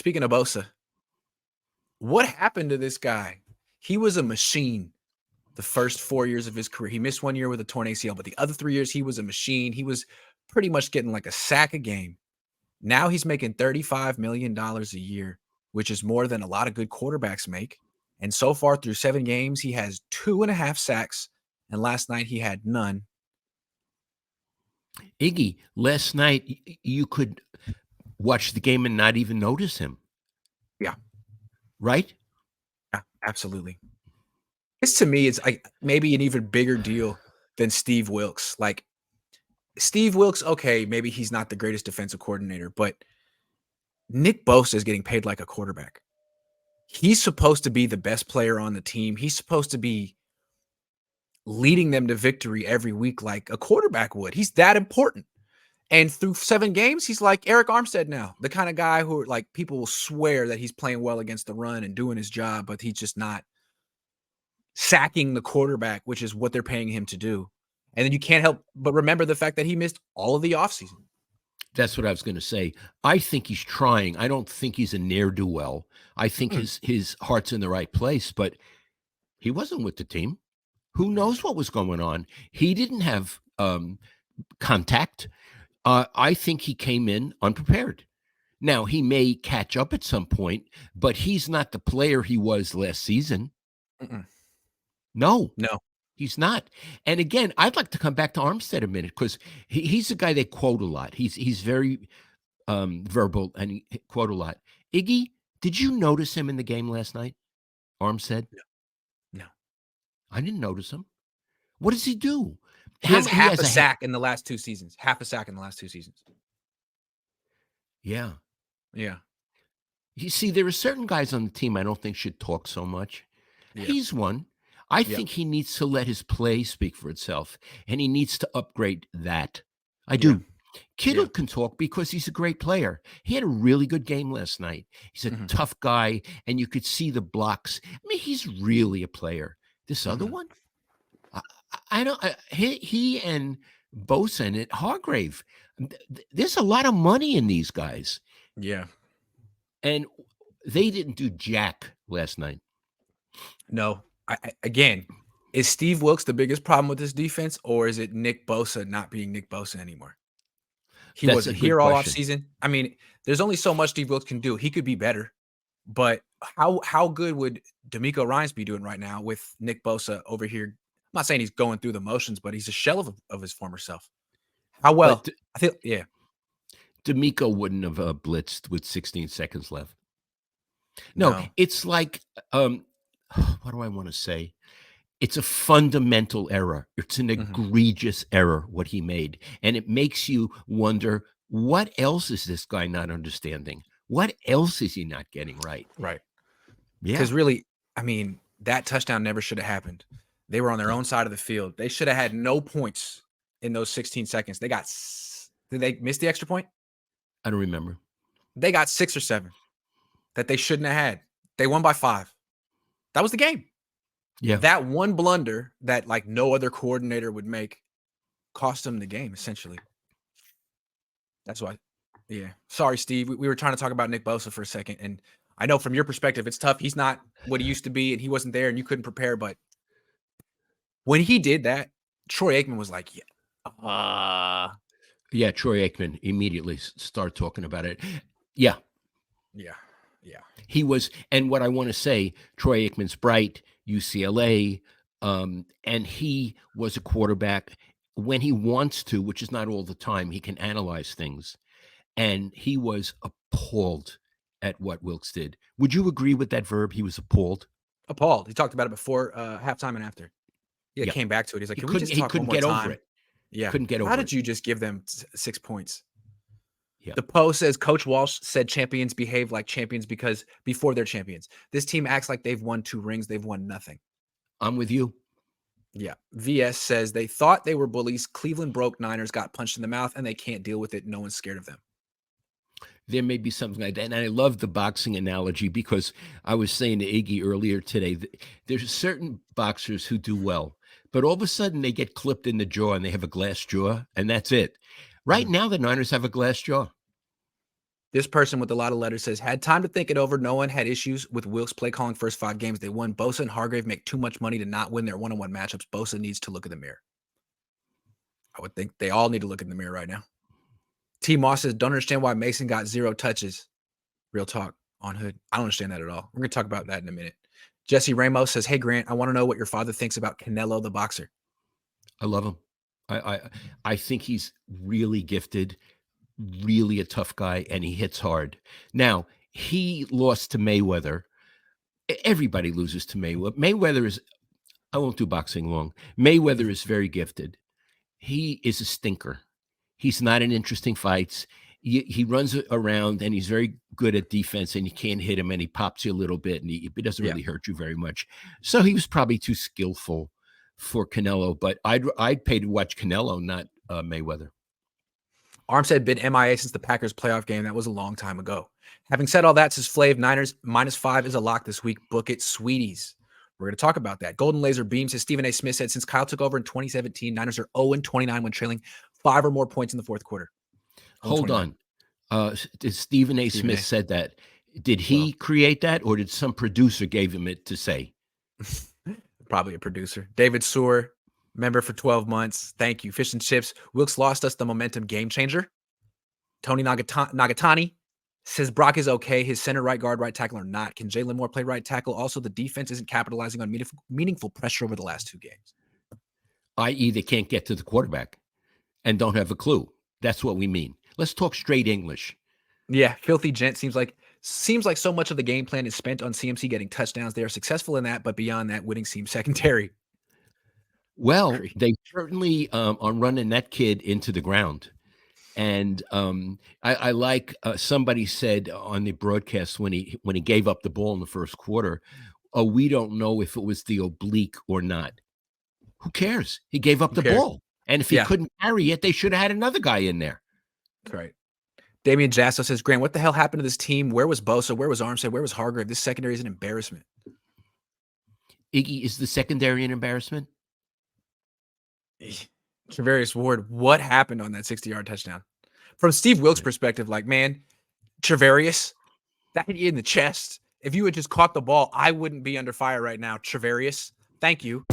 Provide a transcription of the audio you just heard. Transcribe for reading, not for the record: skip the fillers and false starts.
Speaking of Bosa, what happened to this guy? He was a machine the first 4 years of his career. He missed 1 year with a torn ACL, but the other 3 years, he was a machine. He was pretty much getting like a sack a game. Now he's making $35 million a year, which is more than a lot of good quarterbacks make. And so far through 7 games, he has 2.5 sacks, and last night he had none. Iggy, last night you could watch the game and not even notice him. Yeah. Right? Yeah, absolutely. This to me is maybe an even bigger deal than Steve Wilks. Like Steve Wilks, okay, maybe he's not the greatest defensive coordinator, but Nick Bosa is getting paid like a quarterback. He's supposed to be the best player on the team. He's supposed to be leading them to victory every week like a quarterback would. He's that important. And through 7 games, he's like Eric Armstead now, the kind of guy who like people will swear that he's playing well against the run and doing his job, but he's just not sacking the quarterback, which is what they're paying him to do. And then you can't help but remember the fact that he missed all of the offseason. That's what I was going to say. I think he's trying. I don't think he's a ne'er-do-well. I think his heart's in the right place, but he wasn't with the team. Who knows what was going on? He didn't have contact. I think he came in unprepared. Now, he may catch up at some point, but he's not the player he was last season. No, he's not. And again, I'd like to come back to Armstead a minute because he's a guy they quote a lot. He's very verbal and he quote a lot. Iggy, did you notice him in the game last night? Armstead? No. I didn't notice him. What does he do? He has half a sack in the last 2 seasons. Half a sack in the last 2 seasons. Yeah. Yeah. You see, there are certain guys on the team I don't think should talk so much. Yeah. He's one. I think he needs to let his play speak for itself, and he needs to upgrade that. I do. Kittle can talk because he's a great player. He had a really good game last night. He's a tough guy, and you could see the blocks. I mean, he's really a player. This other one, I don't. He and Bosa and Hargrave. There's a lot of money in these guys. Yeah, and they didn't do jack last night. No. Again, is Steve Wilks the biggest problem with this defense, or is it Nick Bosa not being Nick Bosa anymore? He wasn't here all offseason. I mean, there's only so much Steve Wilks can do. He could be better, but how good would D'Amico Ryans be doing right now with Nick Bosa over here? I'm not saying he's going through the motions, but he's a shell of his former self. How well? I think, yeah. D'Amico wouldn't have blitzed with 16 seconds left. No. It's like, what do I want to say? It's a fundamental error. It's an egregious error, what he made. And it makes you wonder, what else is this guy not understanding? What else is he not getting right? Right. Yeah. Because really, I mean, that touchdown never should have happened. They were on their own side of the field. They should have had no points in those 16 seconds. Did they miss the extra point? I don't remember. They got 6 or 7 that they shouldn't have had. They won by 5. That was the game. Yeah. That one blunder that like no other coordinator would make cost them the game, essentially. That's why. Yeah. Sorry, Steve. We were trying to talk about Nick Bosa for a second. And I know from your perspective, it's tough. He's not what he used to be, and he wasn't there, and you couldn't prepare. But when he did that, Troy Aikman was like, yeah, Troy Aikman immediately started talking about it. Yeah. Yeah. He was, and what I want to say, Troy Aikman's bright, UCLA, and he was a quarterback when he wants to, which is not all the time. He can analyze things, and he was appalled at what Wilks did. Would you agree with that verb? He was appalled. Appalled. He talked about it before halftime and after. He came back to it. He's like, he couldn't get over it. Yeah, couldn't get over it. How did you just give them 6 points? Yeah. The Post says Coach Walsh said champions behave like champions because before they're champions. This team acts like they've won 2 rings. They've won nothing. I'm with you. Yeah. VS says they thought they were bullies. Cleveland broke. Niners got punched in the mouth, and they can't deal with it. No one's scared of them. There may be something like that. And I love the boxing analogy because I was saying to Iggy earlier today, there's certain boxers who do well, but all of a sudden they get clipped in the jaw and they have a glass jaw, and that's it. Right now, the Niners have a glass jaw. This person with a lot of letters says, had time to think it over. No one had issues with Wilkes' play calling first 5 games. They won. Bosa and Hargrave make too much money to not win their one-on-one matchups. Bosa needs to look in the mirror. I would think they all need to look in the mirror right now. T. Moss says, don't understand why Mason got 0 touches. Real talk on Hood. I don't understand that at all. We're going to talk about that in a minute. Jesse Ramos says, hey, Grant, I want to know what your father thinks about Canelo the boxer. I love him. I think he's really gifted, really a tough guy, and he hits hard. Now, he lost to Mayweather. Everybody loses to Mayweather. Mayweather is, I won't do boxing long. Mayweather is very gifted. He is a stinker. He's not in interesting fights. He runs around and he's very good at defense, and you can't hit him, and he pops you a little bit, and he doesn't really hurt you very much. So he was probably too skillful for Canelo, but I'd pay to watch Canelo, not Mayweather. Armstead been MIA since the Packers playoff game. That was a long time ago. Having said all that, says Flav, Niners -5 is a lock this week. Book it, sweeties. We're going to talk about that. Golden Laser Beam says Stephen A. Smith said since Kyle took over in 2017, Niners are 0-29 when trailing 5 or more points in the fourth quarter. Hold on. Stephen A. Smith said that. Did he create that, or did some producer gave him it to say? Probably a producer. David Sewer, member for 12 months. Thank you. Fish and Chips. Wilkes lost us the momentum game changer. Tony Nagatani says Brock is okay. His center, right guard, right tackle are not. Can Jalen Moore play right tackle? Also, the defense isn't capitalizing on meaningful pressure over the last 2 games. I.e., they can't get to the quarterback and don't have a clue. That's what we mean. Let's talk straight English. Yeah, Filthy Gent seems like so much of the game plan is spent on CMC getting touchdowns. They are successful in that, but beyond that, winning seems secondary. Well, they certainly are running that kid into the ground. And I like somebody said on the broadcast when he gave up the ball in the first quarter, oh, we don't know if it was the oblique or not. Who cares? He gave up the ball. And if he couldn't carry it, they should have had another guy in there. That's right. Damian Jasso says, Grant, what the hell happened to this team? Where was Bosa? Where was Armstead? Where was Hargrave? This secondary is an embarrassment. Iggy, is the secondary an embarrassment? Travarius Ward, what happened on that 60-yard touchdown? From Steve Wilkes' perspective, like, man, Travarius, that hit you in the chest. If you had just caught the ball, I wouldn't be under fire right now. Travarius, thank you.